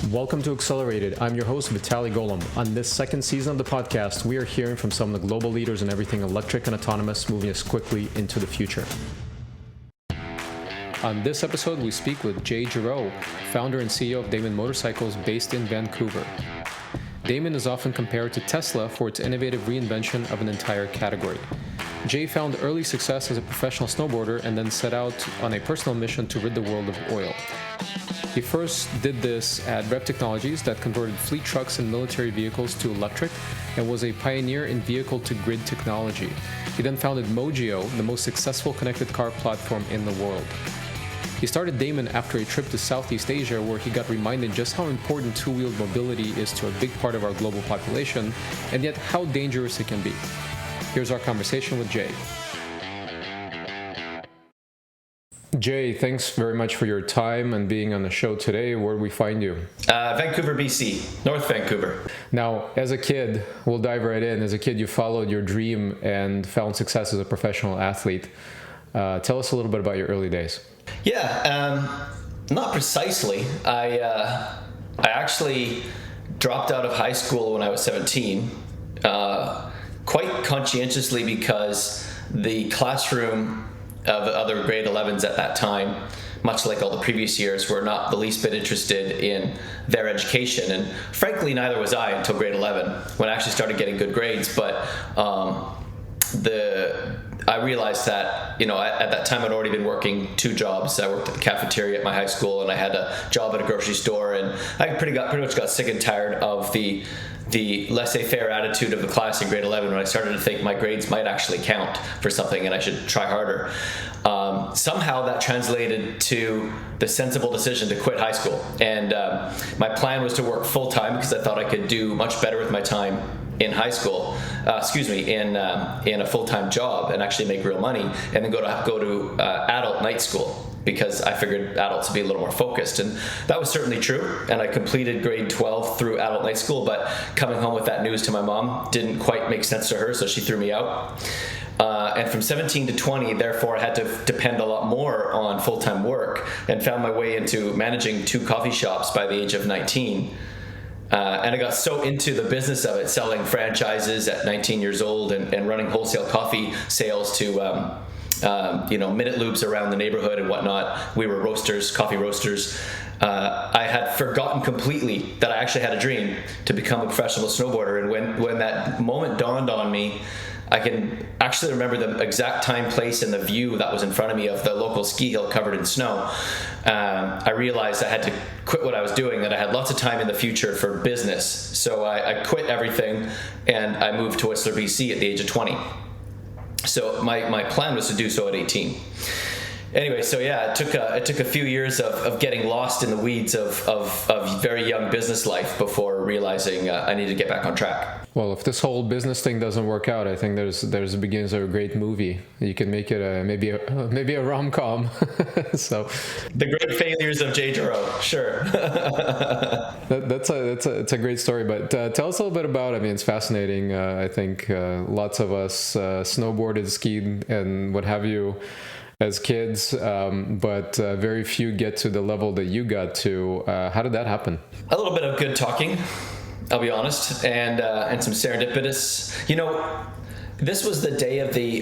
Welcome to Accelerated. I'm your host, Vitaly Golomb. On this second season of the podcast, we are hearing from some of the global leaders in everything electric and autonomous, moving us quickly into the future. On this episode, we speak with Jay Giraud, founder and CEO of Damon Motorcycles based in Vancouver. Damon is often compared to Tesla for its innovative reinvention of an entire category. Jay found early success as a professional snowboarder and then set out on a personal mission to rid the world of oil. He first did this at REV Technologies that converted fleet trucks and military vehicles to electric and was a pioneer in vehicle-to-grid technology. He then founded Mojio, the most successful connected car platform in the world. He started Damon after a trip to Southeast Asia where he got reminded just how important two-wheeled mobility is to a big part of our global population, and yet how dangerous it can be. Here's our conversation with Jay. Jay, thanks very much for your time and being on the show today. Where do we find you? Vancouver, BC, North Vancouver. Now, as a kid, we'll dive right in. As a kid, you followed your dream and found success as a professional athlete. Tell us a little bit about your early days. Yeah, not precisely. I actually dropped out of high school when I was 17, quite conscientiously because the classroom of other grade 11s at that time, much like all the previous years, were not the least bit interested in their education. And frankly, neither was I until grade 11, when I actually started getting good grades. But I realized that, at that time I'd already been working two jobs. I worked at the cafeteria at my high school, and I had a job at a grocery store, and I pretty much got sick and tired of the laissez-faire attitude of the class in grade 11 when I started to think my grades might actually count for something and I should try harder. Somehow that translated to the sensible decision to quit high school. And my plan was to work full-time because I thought I could do much better with my time in high school, in a full-time job and actually make real money, and then go to adult night school, because I figured adults would be a little more focused. And that was certainly true. And I completed grade 12 through adult night school, but coming home with that news to my mom didn't quite make sense to her, so she threw me out. And from 17 to 20, therefore, I had to depend a lot more on full-time work, and found my way into managing two coffee shops by the age of 19. And I got so into the business of it, selling franchises at 19 years old and running wholesale coffee sales to minute loops around the neighborhood and whatnot. We were roasters, coffee roasters. I had forgotten completely that I actually had a dream to become a professional snowboarder. And when that moment dawned on me, I can actually remember the exact time, place, and the view that was in front of me of the local ski hill covered in snow. I realized I had to quit what I was doing, that I had lots of time in the future for business. So I quit everything and I moved to Whistler, BC at the age of 20. So my plan was to do so at 18. Anyway, so yeah, it took a few years of getting lost in the weeds of very young business life before realizing I needed to get back on track. Well, if this whole business thing doesn't work out, I think there's the beginnings of a great movie. You can make it maybe a rom-com. So, the great failures of Jay Giraud, sure. That's a great story. But tell us a little bit about. I mean, it's fascinating. I think lots of us snowboarded, skied, and what have you as kids, but very few get to the level that you got to. How did that happen? A little bit of good talking, I'll be honest, and some serendipitous. This was the day of the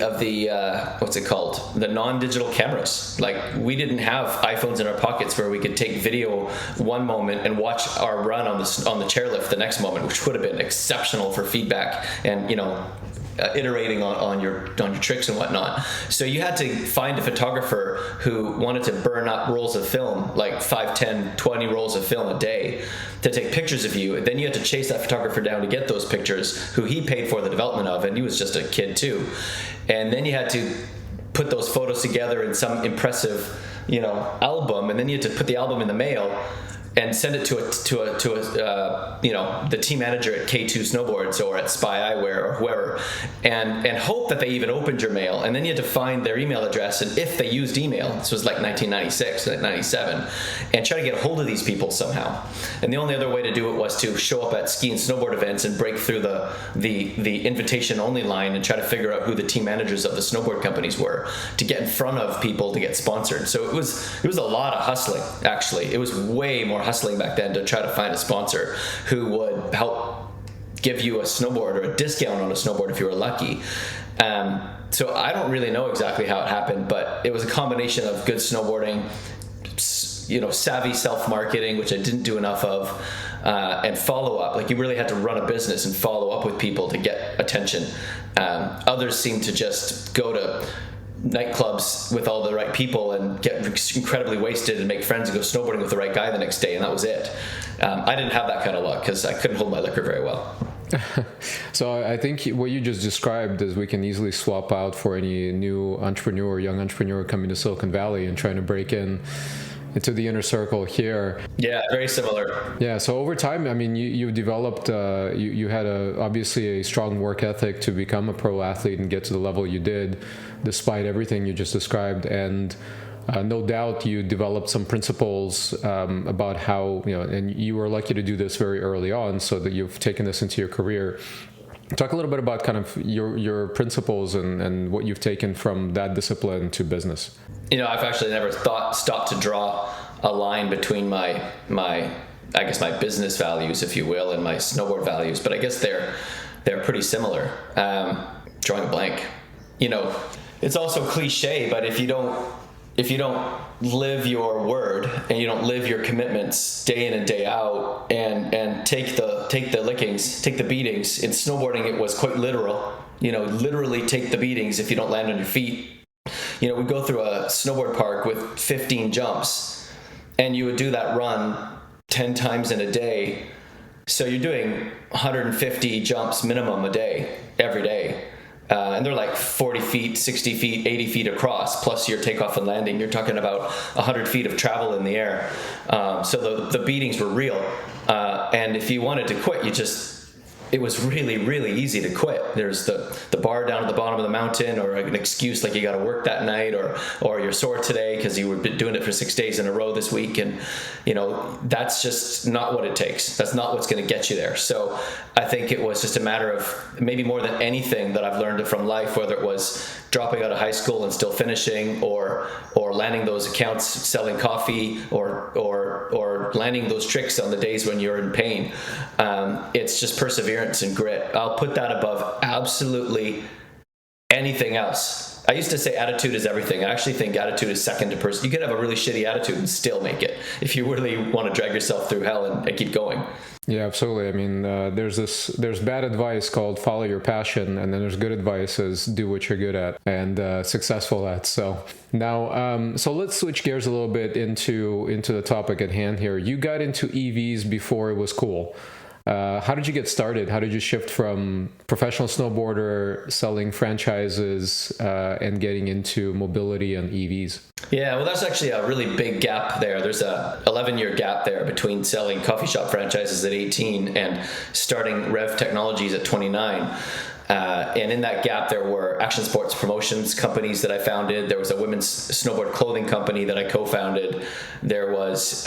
what's it called? The non-digital cameras. Like, we didn't have iPhones in our pockets where we could take video one moment and watch our run on the chairlift the next moment, which would have been exceptional for feedback and iterating on your tricks and whatnot. So you had to find a photographer who wanted to burn up rolls of film, like 5, 10, 20 rolls of film a day, to take pictures of you. And then you had to chase that photographer down to get those pictures, who he paid for the development of, and he was just a kid too. And then you had to put those photos together in some impressive album, and then you had to put the album in the mail. and send it to the team manager at K2 Snowboards or at Spy Eyewear or whoever, and hope that they even opened your mail. And then you had to find their email address, and if they used email, this was like 1996, 97, and try to get a hold of these people somehow. And the only other way to do it was to show up at ski and snowboard events and break through the invitation only line and try to figure out who the team managers of the snowboard companies were to get in front of people to get sponsored. So it was a lot of hustling. Actually, it was way more hustling back then to try to find a sponsor who would help give you a snowboard or a discount on a snowboard if you were lucky. So I don't really know exactly how it happened, but it was a combination of good snowboarding, savvy self-marketing, which I didn't do enough of, and follow-up. Like, you really had to run a business and follow up with people to get attention. Others seem to just go to nightclubs with all the right people and get incredibly wasted and make friends and go snowboarding with the right guy the next day, and that was it. I didn't have that kind of luck because I couldn't hold my liquor very well. So I think what you just described is we can easily swap out for any new entrepreneur, young entrepreneur coming to Silicon Valley and trying to break into the inner circle here. Yeah, very similar. Yeah, so over time, I mean, you developed, you had obviously a strong work ethic to become a pro athlete and get to the level you did, despite everything you just described. And no doubt you developed some principles about how, and you were lucky to do this very early on, so that you've taken this into your career. Talk a little bit about kind of your principles and what you've taken from that discipline to business. I've actually never stopped to draw a line between my business values, if you will, and my snowboard values, but I guess they're pretty similar. Drawing a blank. It's also cliche, but if you don't live your word and you don't live your commitments day in and day out and take the lickings, take the beatings. In snowboarding, it was quite literal. Literally take the beatings if you don't land on your feet. We'd go through a snowboard park with 15 jumps, and you would do that run 10 times in a day. So you're doing 150 jumps minimum a day, every day. And they're like 40 feet, 60 feet, 80 feet across, plus your takeoff and landing. You're talking about 100 feet of travel in the air. So the beatings were real. And if you wanted to quit, it was really, really easy to quit. There's the bar down at the bottom of the mountain, or an excuse like you got to work that night, or you're sore today because you were doing it for 6 days in a row this week. And, that's just not what it takes. That's not what's going to get you there. So I think it was just a matter of, maybe more than anything that I've learned from life, whether it was dropping out of high school and still finishing, or landing those accounts selling coffee, or landing those tricks on the days when you're in pain. It's just perseverance and grit. I'll put that above absolutely anything else. I used to say attitude is everything. I actually think attitude is second to person. You can have a really shitty attitude and still make it if you really want to drag yourself through hell and keep going. Yeah, absolutely. I mean, there's bad advice called follow your passion, and then there's good advice as do what you're good at and successful at. So now, so let's switch gears a little bit into the topic at hand here. You got into EVs before it was cool. How did you get started? How did you shift from professional snowboarder selling franchises and getting into mobility and EVs? Yeah, well, that's actually a really big gap there. There's a 11-year gap there between selling coffee shop franchises at 18 and starting REV Technologies at 29. And in that gap, there were action sports promotions companies that I founded. There was a women's snowboard clothing company that I co-founded. There was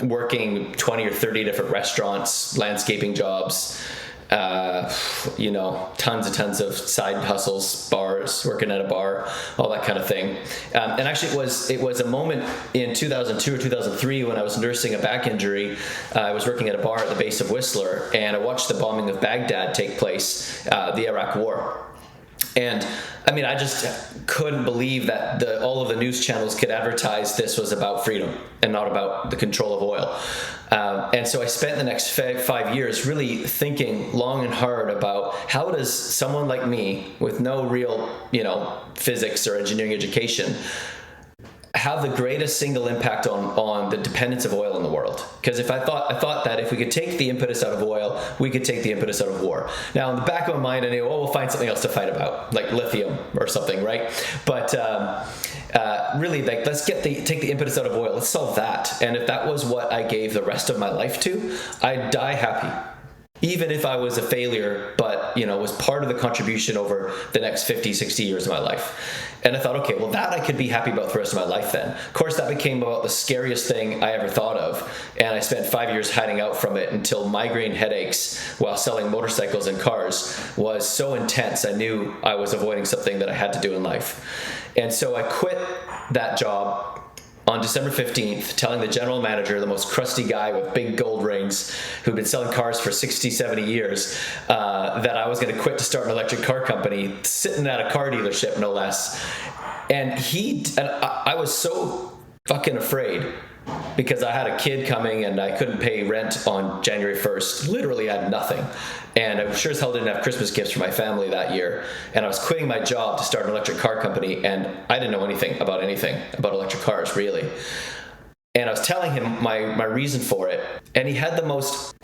working 20 or 30 different restaurants, landscaping jobs, tons of side hustles, bars, working at a bar, all that kind of thing. And actually it was a moment in 2002 or 2003 when I was nursing a back injury. I was working at a bar at the base of Whistler, and I watched the bombing of Baghdad take place, the Iraq War. And I mean, I just couldn't believe that all of the news channels could advertise this was about freedom and not about the control of oil. And so I spent the next 5 years really thinking long and hard about how does someone like me with no real, physics or engineering education have the greatest single impact on the dependence of oil in the world. Because I thought that if we could take the impetus out of oil, we could take the impetus out of war. Now, in the back of my mind, I knew, we'll find something else to fight about, like lithium or something, right? But really, like, let's take the impetus out of oil. Let's solve that. And if that was what I gave the rest of my life to, I'd die happy. Even if I was a failure, but, was part of the contribution over the next 50, 60 years of my life. And I thought, okay, well, that I could be happy about for the rest of my life then. Of course, that became about the scariest thing I ever thought of. And I spent 5 years hiding out from it until migraine headaches while selling motorcycles and cars was so intense, I knew I was avoiding something that I had to do in life. And so I quit that job on December 15th, telling the general manager, the most crusty guy with big gold rings who'd been selling cars for 60, 70 years, that I was going to quit to start an electric car company, sitting at a car dealership, no less. And I was so fucking afraid because I had a kid coming and I couldn't pay rent on January 1st. Literally, I had nothing. And I sure as hell didn't have Christmas gifts for my family that year. And I was quitting my job to start an electric car company, and I didn't know anything about electric cars, really. And I was telling him my reason for it, and he had the most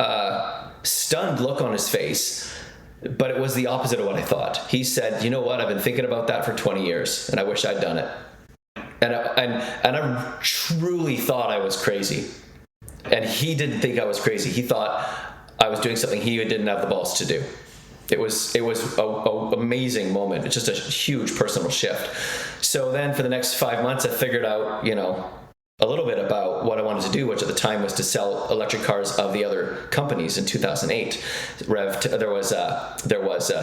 stunned look on his face, but it was the opposite of what I thought. He said, "You know what, I've been thinking about that for 20 years, and I wish I'd done it." And I truly thought I was crazy. And he didn't think I was crazy. He thought I was doing something he didn't have the balls to do. It was a amazing moment. It's just a huge personal shift. So then for the next 5 months, I figured out, a little bit about what I wanted to do, which at the time was to sell electric cars of the other companies. In 2008, there was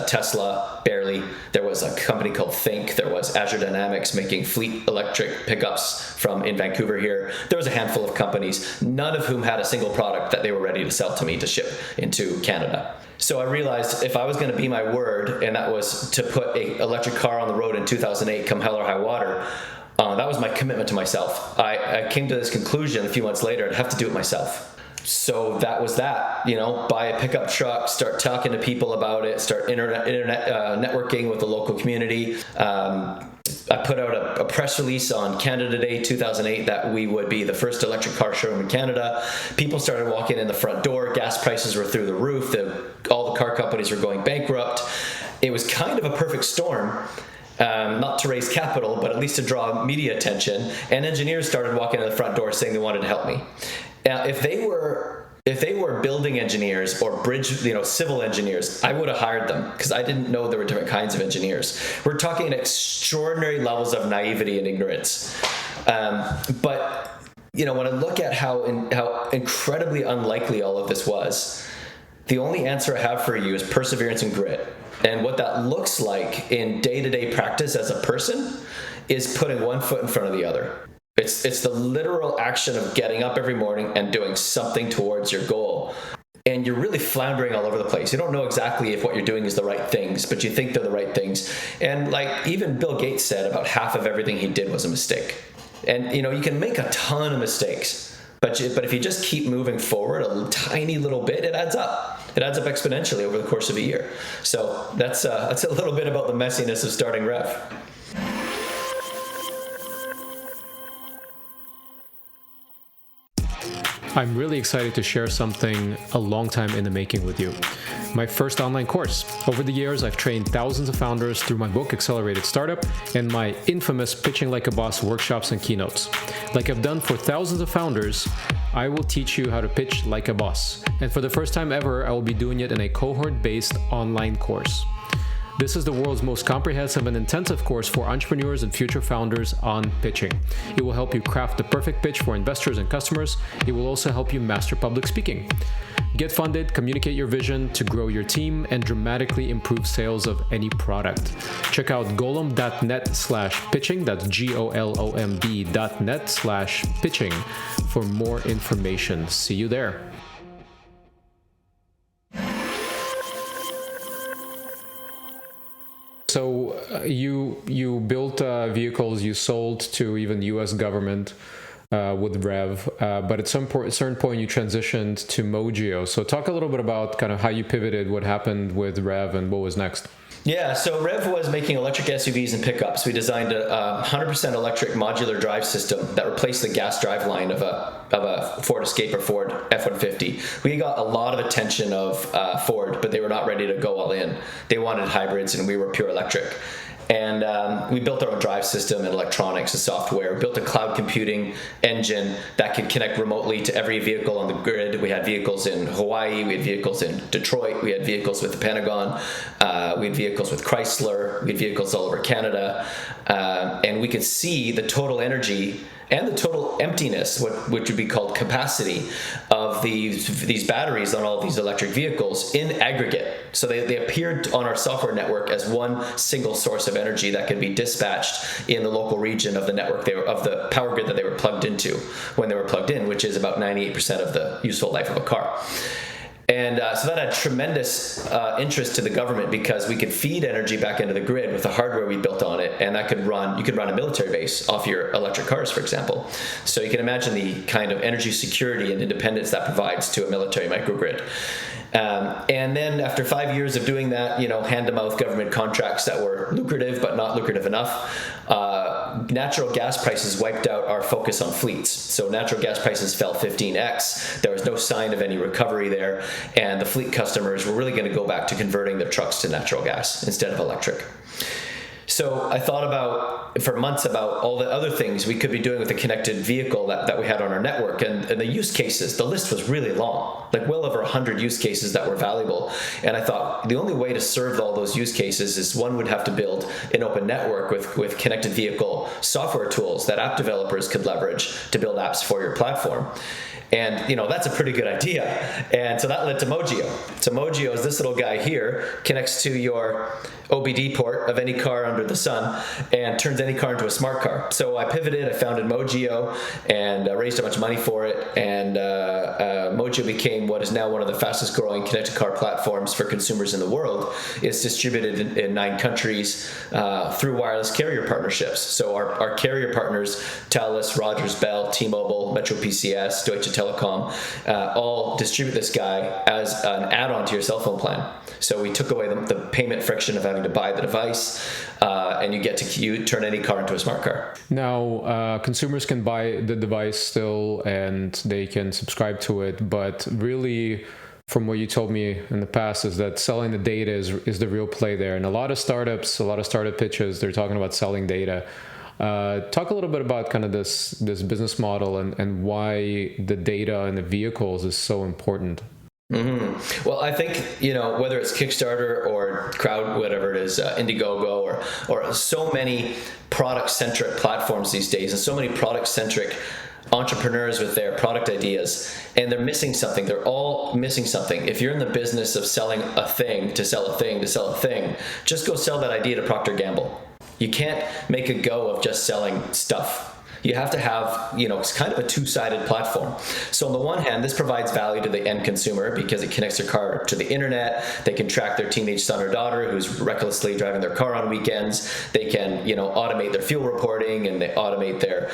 Tesla, barely. There was a company called Think. There was Azure Dynamics making fleet electric pickups in Vancouver here. There was a handful of companies, none of whom had a single product that they were ready to sell to me to ship into Canada. So I realized if I was going to be my word, and that was to put an electric car on the road in 2008, come hell or high water, that was my commitment to myself. I came to this conclusion a few months later, I'd have to do it myself. So that was that, buy a pickup truck, start talking to people about it, start internet networking with the local community. I put out a press release on Canada Day 2008 that we would be the first electric car showroom in Canada. People started walking in the front door. Gas prices were through the roof. All the car companies were going bankrupt. It was kind of a perfect storm. Not to raise capital, but at least to draw media attention. And engineers started walking in the front door saying they wanted to help me. Now, if they were building engineers or bridge, civil engineers, I would have hired them because I didn't know there were different kinds of engineers. We're talking extraordinary levels of naivety and ignorance. But when I look at how incredibly unlikely all of this was, the only answer I have for you is perseverance and grit. And what that looks like in day-to-day practice as a person is putting one foot in front of the other. It's the literal action of getting up every morning and doing something towards your goal. And you're really floundering all over the place. You don't know exactly if what you're doing is the right things, but you think they're the right things. And like even Bill Gates said, about half of everything he did was a mistake. And you can make a ton of mistakes, but if you just keep moving forward a tiny little bit, it adds up. It adds up exponentially over the course of a year. So that's a little bit about the messiness of starting REV. I'm really excited to share something a long time in the making with you. My first online course. Over the years, I've trained thousands of founders through my book, Accelerated Startup, and my infamous Pitching Like a Boss workshops and keynotes. Like I've done for thousands of founders, I will teach you how to pitch like a boss. And for the first time ever, I will be doing it in a cohort-based online course. This is the world's most comprehensive and intensive course for entrepreneurs and future founders on pitching. It will help you craft the perfect pitch for investors and customers. It will also help you master public speaking. Get funded, communicate your vision to grow your team, and dramatically improve sales of any product. Check out golomb.net/pitching, that's GOLOMB.net/pitching for more information. See you there. So you built vehicles you sold to even the U.S. government with REV, but at some certain point you transitioned to Mojio. So talk a little bit about kind of how you pivoted, what happened with REV, and what was next. Yeah, so REV was making electric SUVs and pickups. We designed a 100% electric modular drive system that replaced the gas driveline of a Ford Escape or Ford F-150. We got a lot of attention of Ford, but they were not ready to go all in. They wanted hybrids, and we were pure electric. And we built our own drive system and electronics and software. We built a cloud computing engine that could connect remotely to every vehicle on the grid. We had vehicles in Hawaii, we had vehicles in Detroit, we had vehicles with the Pentagon, we had vehicles with Chrysler, we had vehicles all over Canada, and we could see the total energy and the total emptiness, which would be called capacity, of these batteries on all of these electric vehicles in aggregate. So they appeared on our software network as one single source of energy that could be dispatched in the local region of the network of the power grid that they were plugged into when they were plugged in, which is about 98% of the useful life of a car. And so that had tremendous interest to the government because we could feed energy back into the grid with the hardware we built on it, and that could you could run a military base off your electric cars, for example. So you can imagine the kind of energy security and independence that provides to a military microgrid. And then after 5 years of doing that, hand-to-mouth government contracts that were lucrative but not lucrative enough, natural gas prices wiped out our focus on fleets. So natural gas prices fell 15x. There was no sign of any recovery there, and the fleet customers were really going to go back to converting their trucks to natural gas instead of electric. So I thought for months about all the other things we could be doing with the connected vehicle that we had on our network, and the use cases. The list was really long, like well over 100 use cases that were valuable. And I thought the only way to serve all those use cases is one would have to build an open network with connected vehicle software tools that app developers could leverage to build apps for your platform. And, that's a pretty good idea. And so that led to Mojio. So Mojio is this little guy here, connects to your OBD port of any car under the sun and turns any car into a smart car. So I pivoted, I founded Mojio and raised a bunch of money for it. And Mojio became what is now one of the fastest growing connected car platforms for consumers in the world. It's distributed in 9 countries through wireless carrier partnerships. So our carrier partners, Thales, Rogers, Bell, T-Mobile, Metro PCS, Deutsche Telekom, all distribute this guy as an add-on to your cell phone plan. So we took away the payment friction of having to buy the device, and you turn any car into a smart car. Now, consumers can buy the device still, and they can subscribe to it, but really, from what you told me in the past, is that selling the data is the real play there. And a lot of startup pitches, they're talking about selling data. Talk a little bit about kind of this business model and why the data and the vehicles is so important. Mm-hmm. Well, I think, whether it's Kickstarter or Crowd, whatever it is, Indiegogo or so many product-centric platforms these days, and so many product-centric entrepreneurs with their product ideas, and they're missing something. They're all missing something. If you're in the business of selling a thing to sell a thing to sell a thing, just go sell that idea to Procter & Gamble. You can't make a go of just selling stuff. You have to have, it's kind of a two-sided platform. So on the one hand, this provides value to the end consumer because it connects their car to the internet. They can track their teenage son or daughter who's recklessly driving their car on weekends. They can, automate their fuel reporting, and they automate their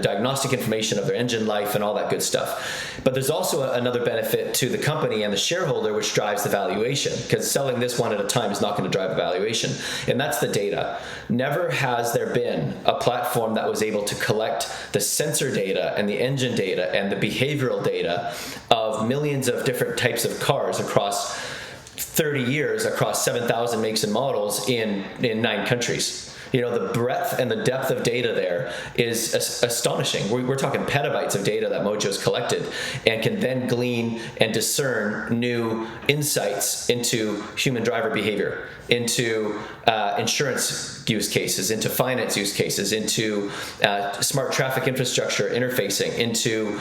diagnostic information of their engine life and all that good stuff. But there's also another benefit to the company and the shareholder, which drives the valuation, because selling this one at a time is not going to drive a valuation. And that's the data. Never has there been a platform that was able to collect the sensor data and the engine data and the behavioral data of millions of different types of cars across 30 years, across 7,000 makes and models in 9 countries. The breadth and the depth of data there is astonishing. We're talking petabytes of data that Mojio's collected and can then glean and discern new insights into human driver behavior, into insurance use cases, into finance use cases, into smart traffic infrastructure interfacing, into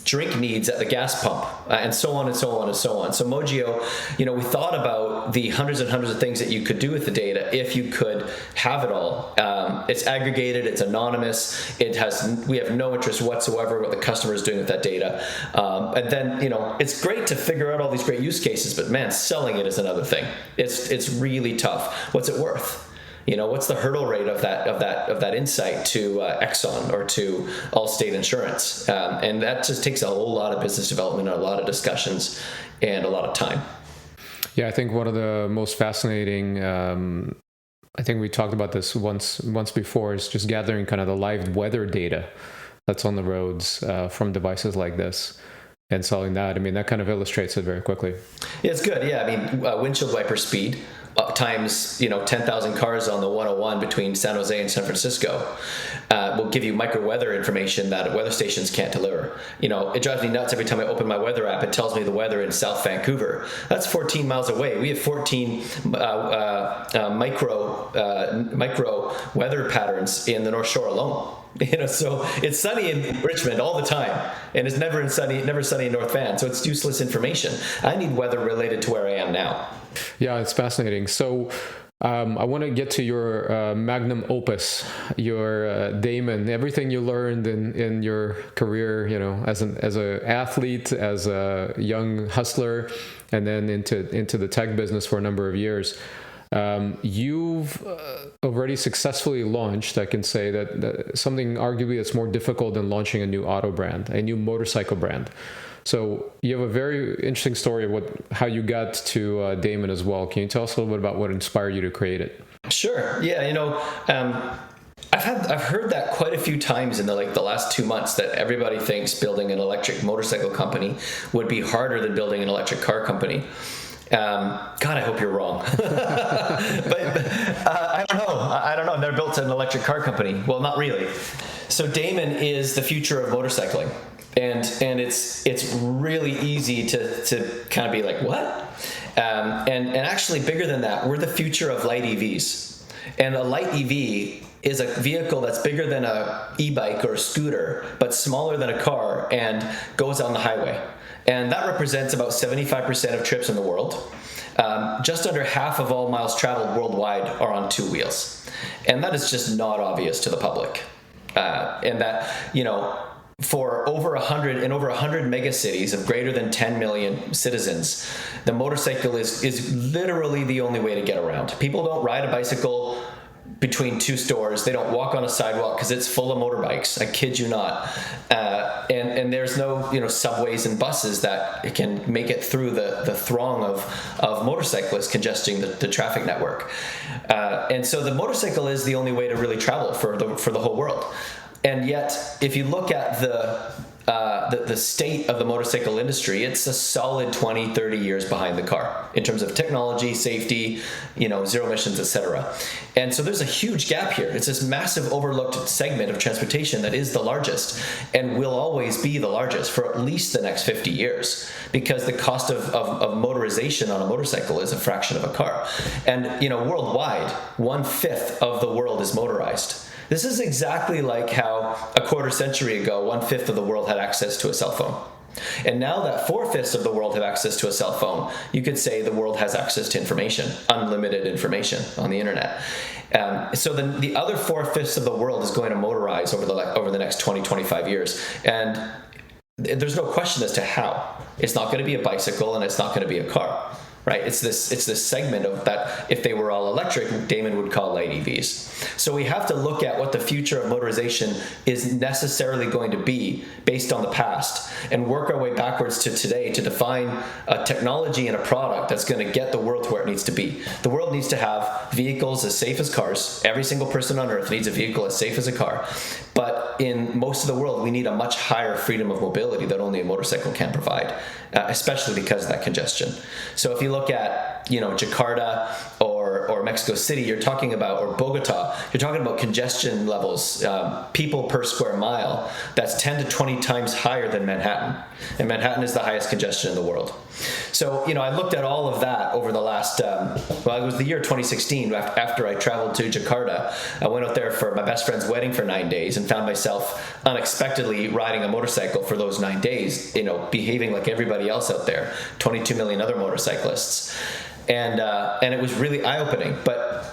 drink needs at the gas pump, and so on and so on and so on. So Mojio, we thought about the hundreds and hundreds of things that you could do with the data if you could have it all. It's aggregated, it's anonymous, we have no interest whatsoever what the customer is doing with that data. And then, it's great to figure out all these great use cases, but man, selling it is another thing. It's really tough. What's it worth? What's the hurdle rate of that insight to Exxon or to Allstate Insurance? And that just takes a whole lot of business development, and a lot of discussions, and a lot of time. Yeah, I think one of the most fascinating, I think we talked about this once before, is just gathering kind of the live weather data that's on the roads from devices like this, and selling that. I mean, that kind of illustrates it very quickly. Yeah, it's good. Yeah, I mean, windshield wiper speed. times 10,000 cars on the 101 between San Jose and San Francisco will give you micro weather information that weather stations can't deliver. It drives me nuts every time I open my weather app. It tells me the weather in South Vancouver. That's 14 miles away. We have 14 micro weather patterns in the North Shore alone. So it's sunny in Richmond all the time, and it's never sunny in North Van. So it's useless information. I need weather related to where I am now. Yeah, it's fascinating. So I want to get to your magnum opus, your Damon, everything you learned in your career, as an athlete, as a young hustler, and then into the tech business for a number of years. You've already successfully launched, I can say, that something arguably that's more difficult than launching a new auto brand, a new motorcycle brand. So you have a very interesting story of how you got to Damon as well. Can you tell us a little bit about what inspired you to create it? Sure. Yeah. I've heard that quite a few times in the last 2 months, that everybody thinks building an electric motorcycle company would be harder than building an electric car company. God, I hope you're wrong. but I don't know. I've never built an electric car company. Well, not really. So Damon is the future of motorcycling. And it's really easy to kind of be like, what? And actually bigger than that, we're the future of light EVs. And a light EV is a vehicle that's bigger than a e-bike or a scooter, but smaller than a car and goes on the highway. And that represents about 75% of trips in the world. Just under half of all miles traveled worldwide are on two wheels. And that is just not obvious to the public. And that, for over 100 megacities of greater than 10 million citizens, the motorcycle is literally the only way to get around. People don't ride a bicycle between two stores. They don't walk on a sidewalk because it's full of motorbikes. I kid you not. And there's no subways and buses that can make it through the throng of motorcyclists congesting the traffic network. And so the motorcycle is the only way to really travel for the whole world. And yet, if you look at the state of the motorcycle industry, it's a solid 20, 30 years behind the car in terms of technology, safety, zero emissions, etc. And so there's a huge gap here. It's this massive overlooked segment of transportation that is the largest and will always be the largest for at least the next 50 years, because the cost of motorization on a motorcycle is a fraction of a car. And, worldwide, 1/5 of the world is motorized. This is exactly like how a quarter century ago, 1/5 of the world had access to a cell phone. And now that 4/5 of the world have access to a cell phone, you could say the world has access to information, unlimited information on the internet. So the other 4/5 of the world is going to motorize over the next 20, 25 years. And there's no question as to how. It's not going to be a bicycle and it's not going to be a car. Right, it's this segment of that. If they were all electric, Damon would call light EVs. So we have to look at what the future of motorization is necessarily going to be based on the past, and work our way backwards to today to define a technology and a product that's going to get the world to where it needs to be. The world needs to have vehicles as safe as cars. Every single person on earth needs a vehicle as safe as a car. But in most of the world, we need a much higher freedom of mobility that only a motorcycle can provide, especially because of that congestion. So if you look at, Jakarta or Mexico City, you're talking about, or Bogota, you're talking about congestion levels, people per square mile, that's 10 to 20 times higher than Manhattan. And Manhattan is the highest congestion in the world. So, I looked at all of that over the last, it was the year 2016, after I traveled to Jakarta. I went out there for my best friend's wedding for 9 days and found myself unexpectedly riding a motorcycle for those 9 days, behaving like everybody else out there, 22 million other motorcyclists. And it was really eye-opening. But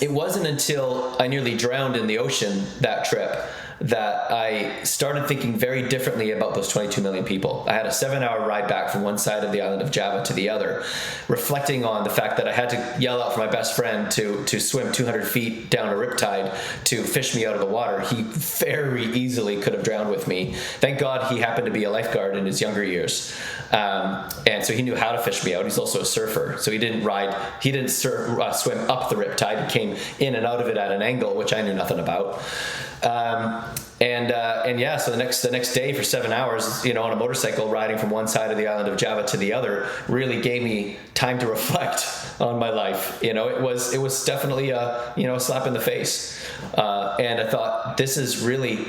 it wasn't until I nearly drowned in the ocean that trip that I started thinking very differently about those 22 million people. I had a 7-hour ride back from one side of the island of Java to the other, reflecting on the fact that I had to yell out for my best friend to swim 200 feet down a riptide to fish me out of the water. He very easily could have drowned with me. Thank God he happened to be a lifeguard in his younger years. And so he knew how to fish me out. He's also a surfer. So he didn't swim up the riptide. He came in and out of it at an angle, which I knew nothing about. And yeah, so the next day for 7 hours, on a motorcycle riding from one side of the island of Java to the other really gave me time to reflect on my life. It was definitely a slap in the face. And I thought, this is really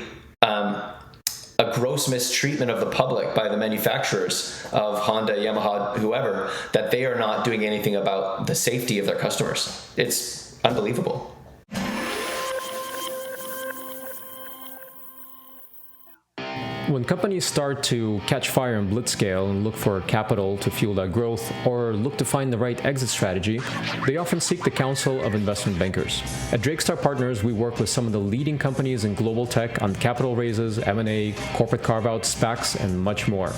a gross mistreatment of the public by the manufacturers of Honda, Yamaha, whoever, that they are not doing anything about the safety of their customers. It's unbelievable. When companies start to catch fire on blitzscale and look for capital to fuel that growth, or look to find the right exit strategy, they often seek the counsel of investment bankers. At Drakestar Partners, we work with some of the leading companies in global tech on capital raises, M&A, corporate carve-outs, SPACs, and much more.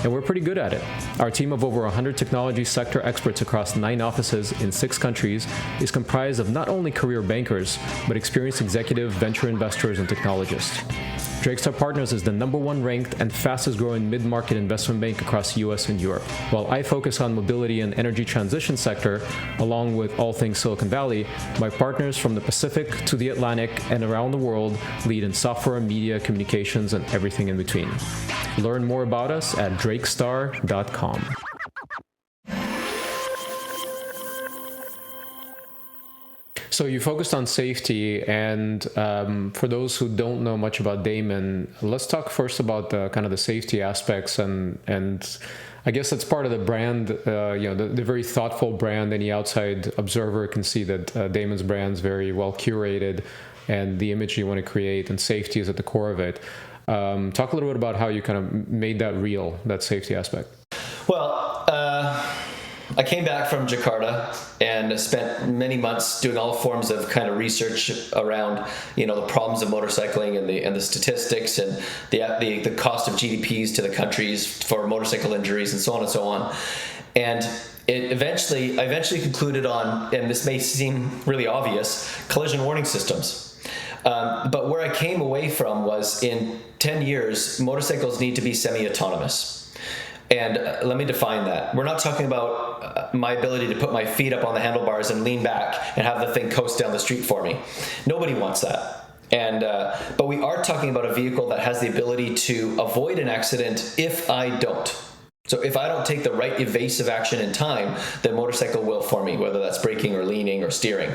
And we're pretty good at it. Our team of over 100 technology sector experts across 9 offices in 6 countries is comprised of not only career bankers, but experienced executive venture investors and technologists. Drakestar Partners is the #1 ranked and fastest growing mid-market investment bank across the US and Europe. While I focus on mobility and energy transition sector, along with all things Silicon Valley, my partners from the Pacific to the Atlantic and around the world lead in software, media, communications, and everything in between. Learn more about us at drakestar.com. So you focused on safety, and for those who don't know much about Damon, let's talk first about the kind of the safety aspects, and I guess that's part of the brand. The very thoughtful brand. Any outside observer can see that Damon's brand's very well curated, and the image you want to create, and safety is at the core of it. Talk a little bit about how you kind of made that real, that safety aspect. Well, I came back from Jakarta and spent many months doing all forms of kind of research around, the problems of motorcycling and the statistics and the cost of GDPs to the countries for motorcycle injuries and so on and so on. And I eventually concluded on, and this may seem really obvious, collision warning systems. But where I came away from was, in 10 years, motorcycles need to be semi-autonomous. And let me define that. We're not talking about my ability to put my feet up on the handlebars and lean back and have the thing coast down the street for me. Nobody wants that. But we are talking about a vehicle that has the ability to avoid an accident if I don't. So if I don't take the right evasive action in time, the motorcycle will for me, whether that's braking or leaning or steering.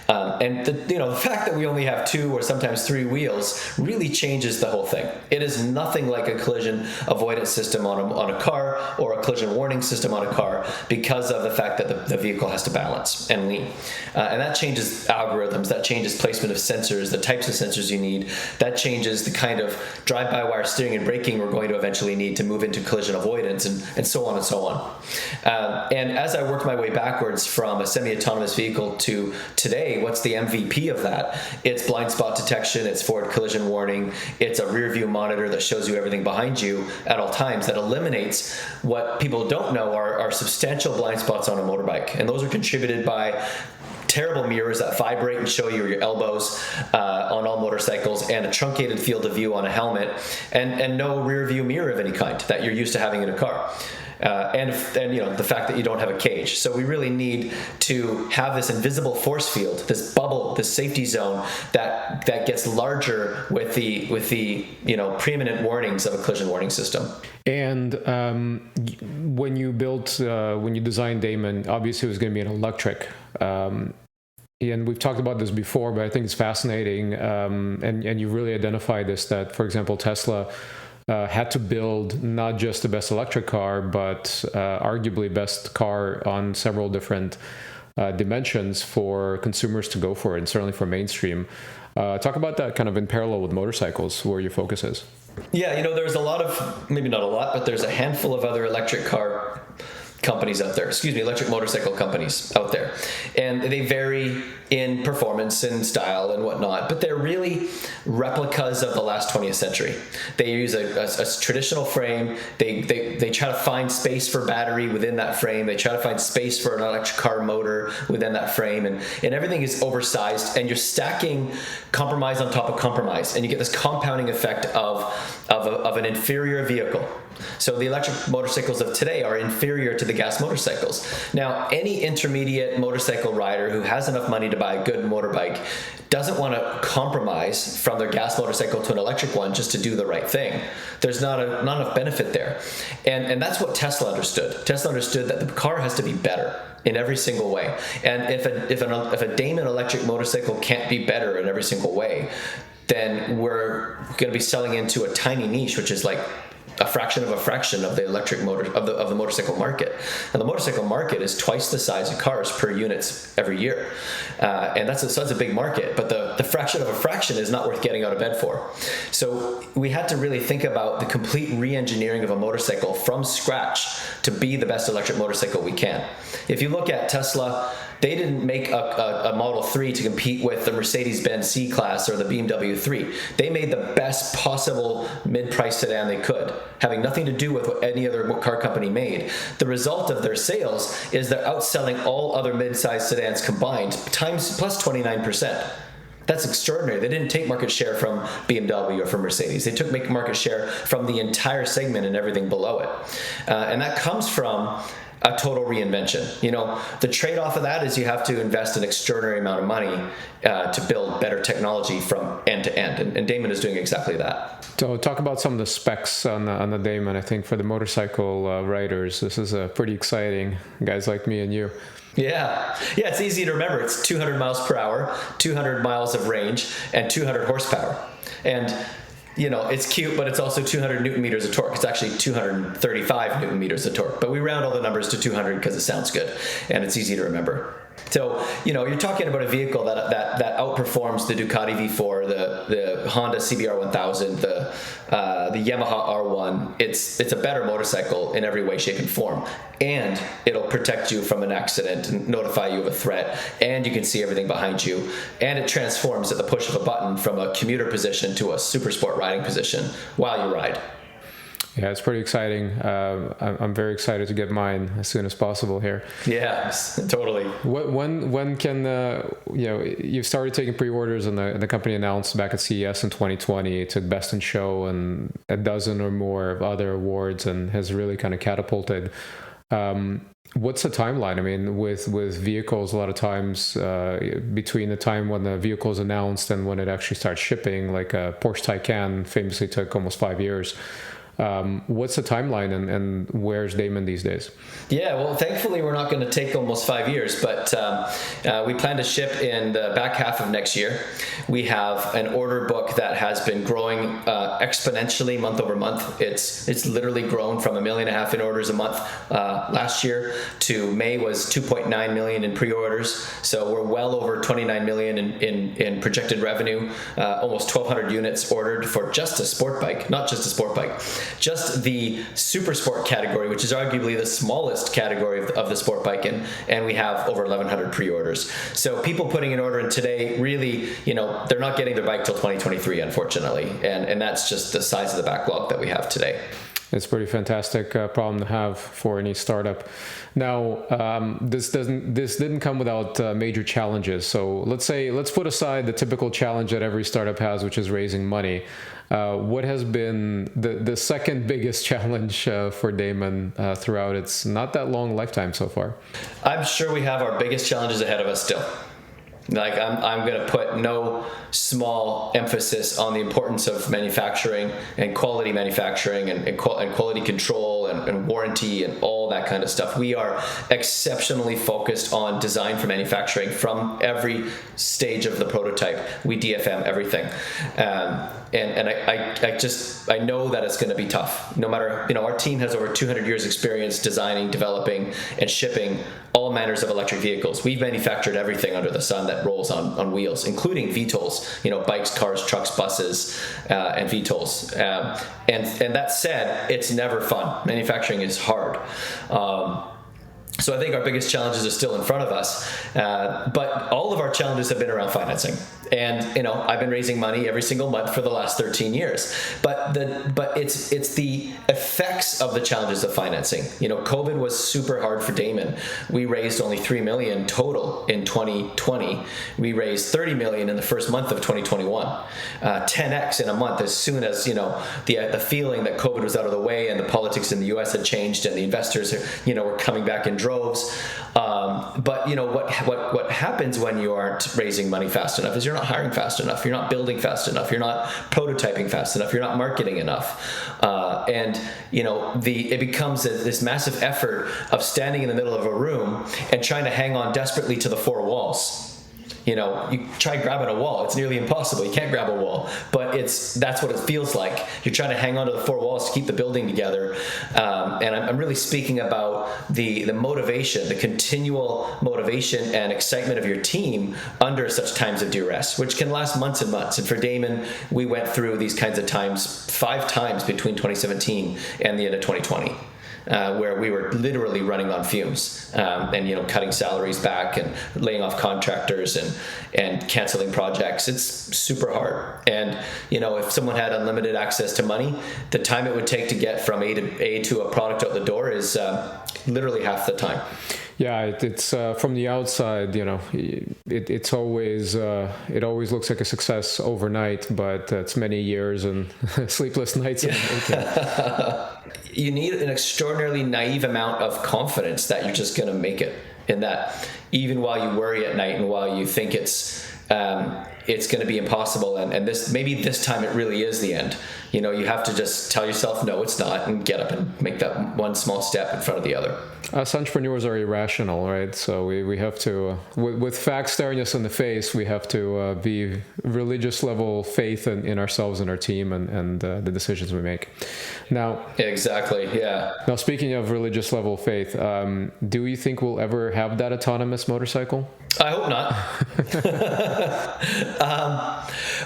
And the fact that we only have 2 or sometimes 3 wheels really changes the whole thing. It is nothing like a collision avoidance system on a car or a collision warning system on a car, because of the fact that the vehicle has to balance and lean. And that changes algorithms, that changes placement of sensors, the types of sensors you need, that changes the kind of drive-by-wire steering and braking we're going to eventually need to move into collision avoidance, and so on and so on. And as I worked my way backwards from a semi-autonomous vehicle to today, what's the MVP of that? It's blind spot detection, it's forward collision warning, it's a rear view monitor that shows you everything behind you at all times, that eliminates what people don't know are substantial blind spots on a motorbike. And those are contributed by terrible mirrors that vibrate and show you your elbows on all motorcycles, and a truncated field of view on a helmet, and no rear view mirror of any kind that you're used to having in a car. And the fact that you don't have a cage. So we really need to have this invisible force field, this bubble, this safety zone that gets larger with the preeminent warnings of a collision warning system. And when you designed Damon, obviously it was going to be an electric. And we've talked about this before, but I think it's fascinating. And you really identified this, that, for example, Tesla had to build not just the best electric car, but arguably best car on several different dimensions for consumers to go for it, and certainly for mainstream. Talk about that kind of in parallel with motorcycles, where your focus is. Yeah, there's a lot of, maybe not a lot, but there's a handful of other electric car companies out there, electric motorcycle companies out there. And they vary in performance and style and whatnot, but they're really replicas of the last 20th century. They use a traditional frame. They try to find space for battery within that frame. They try to find space for an electric car motor within that frame. And everything is oversized, and you're stacking compromise on top of compromise. And you get this compounding effect of an inferior vehicle. So the electric motorcycles of today are inferior to the gas motorcycles. Now, any intermediate motorcycle rider who has enough money to buy a good motorbike doesn't want to compromise from their gas motorcycle to an electric one just to do the right thing. There's not enough benefit there. And that's what Tesla understood. Tesla understood that the car has to be better in every single way. And if a Damon electric motorcycle can't be better in every single way, then we're going to be selling into a tiny niche, which is like a fraction of the electric motor of the motorcycle market. And the motorcycle market is twice the size of cars per units every year, and that's a big market. But the fraction of a fraction is not worth getting out of bed for. So we had to really think about the complete re-engineering of a motorcycle from scratch to be the best electric motorcycle we can. If you look at Tesla, they didn't make a Model 3 to compete with the Mercedes-Benz C-Class or the BMW 3. They made the best possible mid-price sedan they could, having nothing to do with what any other car company made. The result of their sales is they're outselling all other mid-size sedans combined, times plus 29%. That's extraordinary. They didn't take market share from BMW or from Mercedes. They took market share from the entire segment and everything below it. And that comes from a total reinvention. You know, the trade-off of that is you have to invest an extraordinary amount of money to build better technology from end to end, and Damon is doing exactly that. So talk about some of the specs on the Damon. I think for the motorcycle riders, this is pretty exciting, guys like me and you. Yeah, it's easy to remember. It's 200 miles per hour, 200 miles of range, and 200 horsepower. And you know, it's cute, but it's also 200 newton meters of torque. It's actually 235 newton meters of torque, but we round all the numbers to 200 because it sounds good and it's easy to remember. So, you know, you're talking about a vehicle that outperforms the Ducati V4, the Honda CBR 1000, the Yamaha R1. It's a better motorcycle in every way, shape, and form. And it'll protect you from an accident and notify you of a threat. And you can see everything behind you. And it transforms at the push of a button from a commuter position to a supersport riding position while you ride. Yeah, it's pretty exciting. I'm very excited to get mine as soon as possible here. Yeah, totally. When can you started taking pre-orders, and the company announced back at CES in 2020 it took Best in Show and a dozen or more of other awards and has really kind of catapulted. What's the timeline? I mean, with vehicles, a lot of times between the time when the vehicle is announced and when it actually starts shipping, like a Porsche Taycan famously took almost 5 years. What's the timeline and where's Damon these days? Yeah, well, thankfully we're not going to take almost 5 years, but we plan to ship in the back half of next year. We have an order book that has been growing exponentially month over month. It's literally grown from 1.5 million in orders a month last year to May was 2.9 million in pre-orders. So we're well over 29 million in projected revenue, almost 1,200 units ordered for just a sport bike, not just a sport bike. Just the supersport category, which is arguably the smallest category of the sport bike, and we have over 1,100 pre-orders. So people putting an order in today, really, you know, they're not getting their bike till 2023, unfortunately, and that's just the size of the backlog that we have today. It's a pretty fantastic problem to have for any startup. Now, this didn't come without major challenges. So let's put aside the typical challenge that every startup has, which is raising money. What has been the second biggest challenge for Damon throughout its not that long lifetime so far? I'm sure we have our biggest challenges ahead of us still. Like I'm going to put no small emphasis on the importance of manufacturing and quality manufacturing and quality control and warranty and all that kind of stuff. We are exceptionally focused on design for manufacturing from every stage of the prototype. We DFM everything. And I know that it's going to be tough. No matter, you know, our team has over 200 years experience designing, developing, and shipping all manners of electric vehicles. We've manufactured everything under the sun that rolls on wheels, including VTOLs, you know, bikes, cars, trucks, buses, and VTOLs. And that said, it's never fun. Manufacturing is hard. So I think our biggest challenges are still in front of us, but all of our challenges have been around financing. And, you know, I've been raising money every single month for the last 13 years. But it's the effects of the challenges of financing. You know, COVID was super hard for Damon. We raised only $3 million total in 2020. We raised $30 million in the first month of 2021. 10x in a month as soon as, you know, the feeling that COVID was out of the way and the politics in the US had changed and the investors, you know, were coming back in droves. But, you know, what happens when you aren't raising money fast enough is you're not hiring fast enough. You're not building fast enough. You're not prototyping fast enough. You're not marketing enough. And, you know, it becomes this massive effort of standing in the middle of a room and trying to hang on desperately to the four walls. You know, you try grabbing a wall. It's nearly impossible. You can't grab a wall, but that's what it feels like. You're trying to hang on to the four walls to keep the building together. And I'm really speaking about the motivation, the continual motivation and excitement of your team under such times of duress, which can last months and months. And for Damon, we went through these kinds of times 5 times between 2017 and the end of 2020. Where we were literally running on fumes, and, you know, cutting salaries back and laying off contractors and canceling projects. It's super hard. And, you know, if someone had unlimited access to money, the time it would take to get from A to a product out the door is literally half the time. Yeah, it's from the outside, you know, it's always it always looks like a success overnight, but it's many years and sleepless nights. You need an extraordinarily naive amount of confidence that you're just going to make it, and that even while you worry at night and while you think it's going to be impossible, and this time it really is the end. You know, you have to just tell yourself, no, it's not, and get up and make that one small step in front of the other. Us entrepreneurs are irrational, right? So we have to, with facts staring us in the face, we have to be religious level faith in ourselves and our team and the decisions we make. Now, exactly, yeah. Now, speaking of religious level faith, do you think we'll ever have that autonomous motorcycle? I hope not.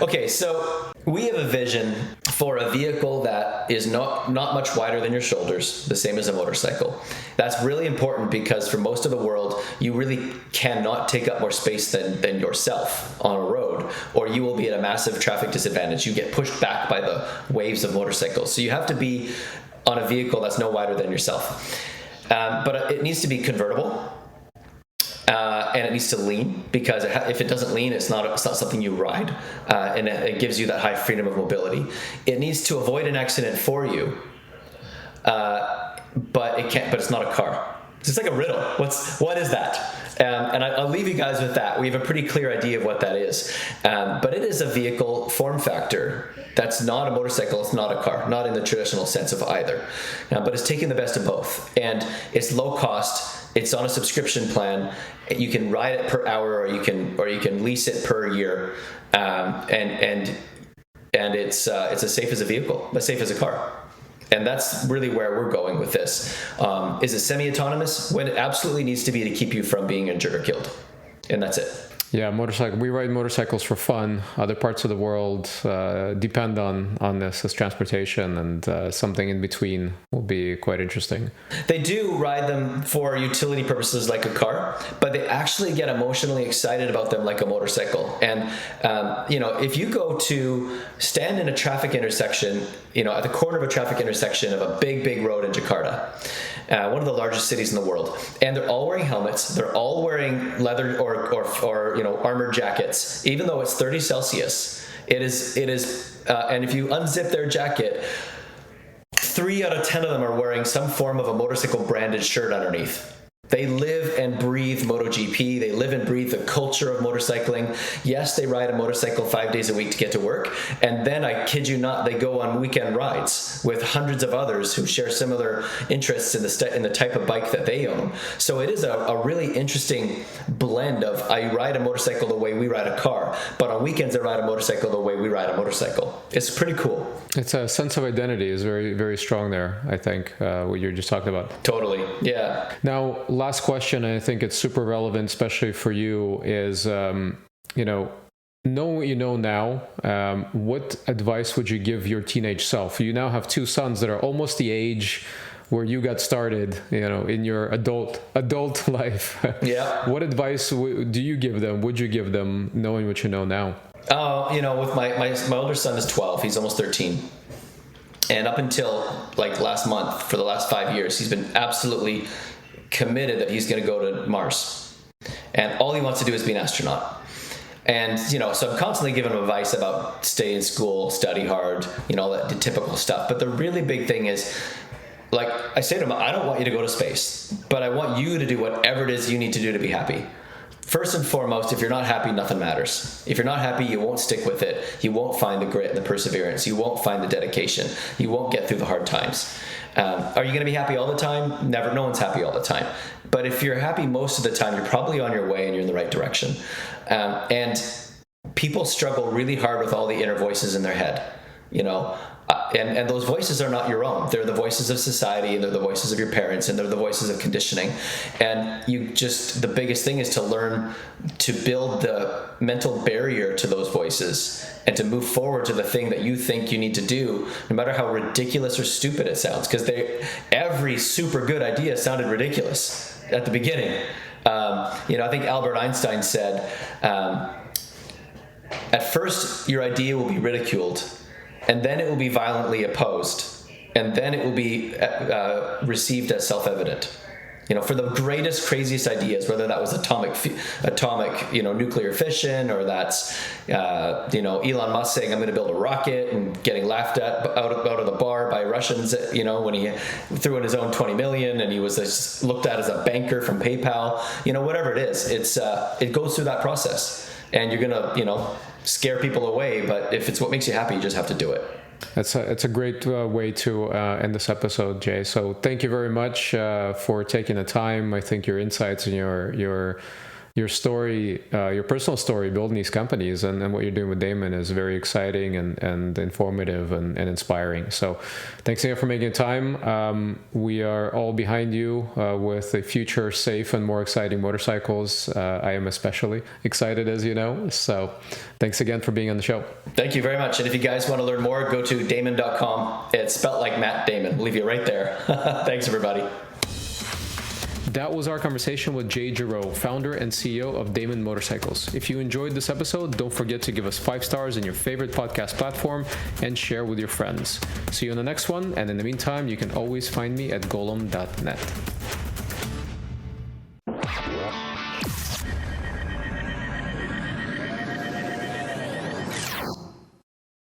Okay, so we have a vision for a vehicle that is not much wider than your shoulders, the same as a motorcycle. That's really important because for most of the world, you really cannot take up more space than yourself on a road, or you will be at a massive traffic disadvantage. You get pushed back by the waves of motorcycles. So you have to be on a vehicle that's no wider than yourself. But it needs to be convertible. And it needs to lean, because if it doesn't lean, it's not something you ride, and it gives you that high freedom of mobility. It needs to avoid an accident for you, but it can't. But it's not a car. It's like a riddle. What is that? And I'll leave you guys with that. We have a pretty clear idea of what that is, but it is a vehicle form factor that's not a motorcycle. It's not a car, not in the traditional sense of either, but it's taking the best of both, and it's low cost. It's on a subscription plan. You can ride it per hour, or you can lease it per year, and it's as safe as a vehicle, as safe as a car. And that's really where we're going with this. Is it semi-autonomous? When it absolutely needs to be to keep you from being injured or killed, and that's it. Yeah, we ride motorcycles for fun. Other parts of the world depend on this as transportation, and something in between will be quite interesting. They do ride them for utility purposes like a car, but they actually get emotionally excited about them like a motorcycle. And you know, if you go to stand in a traffic intersection, you know, at the corner of a traffic intersection of a big road in Jakarta, one of the largest cities in the world, and they're all wearing helmets, they're all wearing leather or you know, armored jackets, even though it's 30 Celsius. It is, and if you unzip their jacket, 3 out of 10 of them are wearing some form of a motorcycle branded shirt underneath. They live and breathe MotoGP. They live and breathe the culture of motorcycling. Yes, they ride a motorcycle 5 days a week to get to work. And then, I kid you not, they go on weekend rides with hundreds of others who share similar interests in the type of bike that they own. So it is a really interesting blend of, I ride a motorcycle the way we ride a car, but on weekends I ride a motorcycle the way we ride a motorcycle. It's pretty cool. It's a sense of identity is very, very strong there, I think, what you're just talking about. Totally, yeah. Now, last question, and I think it's super relevant, especially for you, is, you know, knowing what you know now, what advice would you give your teenage self? You now have 2 sons that are almost the age where you got started, you know, in your adult life. Yeah. What advice do you give them? Would you give them, knowing what you know now? With my older son is 12. He's almost 13. And up until like last month, for the last 5 years, he's been absolutely committed that he's going to go to Mars. And all he wants to do is be an astronaut. And, so I'm constantly giving him advice about stay in school, study hard, the typical stuff. But the really big thing is, like I say to him, I don't want you to go to space, but I want you to do whatever it is you need to do to be happy. First and foremost, if you're not happy, nothing matters. If you're not happy, you won't stick with it. You won't find the grit and the perseverance. You won't find the dedication. You won't get through the hard times. Are you going to be happy all the time? Never. No one's happy all the time. But if you're happy most of the time, you're probably on your way and you're in the right direction. And people struggle really hard with all the inner voices in their head, and those voices are not your own. They're the voices of society, and they're the voices of your parents, and they're the voices of conditioning. And the biggest thing is to learn to build the mental barrier to those voices and to move forward to the thing that you think you need to do, no matter how ridiculous or stupid it sounds, because every super good idea sounded ridiculous at the beginning. I think Albert Einstein said, at first your idea will be ridiculed, and then it will be violently opposed, and then it will be received as self-evident. For the greatest, craziest ideas, whether that was atomic, nuclear fission, or that's, Elon Musk saying, I'm going to build a rocket, and getting laughed at out of the bar by Russians, when he threw in his own 20 million, and he was looked at as a banker from PayPal, whatever it is, it goes through that process, and you're going to, scare people away, but if it's what makes you happy, you just have to do it. It's a great way to end this episode, Jay. So thank you very much for taking the time. I think your insights and your story, your personal story building these companies and what you're doing with Damon is very exciting and informative and inspiring. So thanks again for making time. We are all behind you with the future safe and more exciting motorcycles. I am especially excited, as you know. So thanks again for being on the show. Thank you very much. And if you guys want to learn more, go to Damon.com. It's spelled like Matt Damon. We'll leave you right there. Thanks, everybody. That was our conversation with Jay Giraud, founder and CEO of Damon Motorcycles. If you enjoyed this episode, don't forget to give us 5 stars in your favorite podcast platform and share with your friends. See you on the next one, and in the meantime, you can always find me at golomb.net.